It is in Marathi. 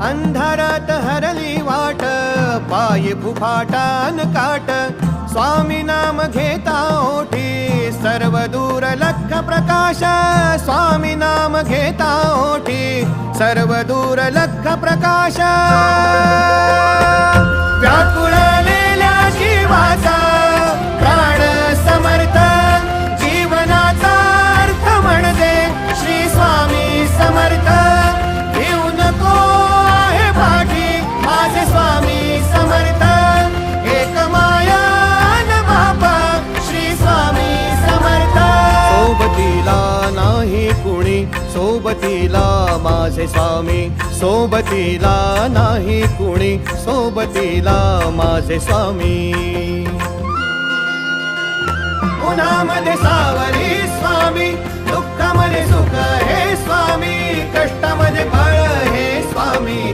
अंधारात हरली वाट, पायी फुफाटान काट, स्वामी नाम घेता ओठी, सर्व दूर लख प्रकाश, स्वामी नाम घेता ओठी, सर्व दूर लख प्रकाश. व्याकुळलेल्या जीवाचा प्राण समर्थ, जीवनाचा अर्थ म्हणजे श्री स्वामी समर्थ. घेऊ नको आहे पाठी माझे स्वामी समर्थ, एक माया न बापा श्री स्वामी समर्थ. सोबतीला नाही कुणी, सोबतीला माझे स्वामी, सोबतीला नाही कुणी, सोबतीला माझे स्वामी. उन्हामध्ये सावली स्वामी, दुःखामध्ये सुख हे स्वामी, कष्टामध्ये बळ हे स्वामी.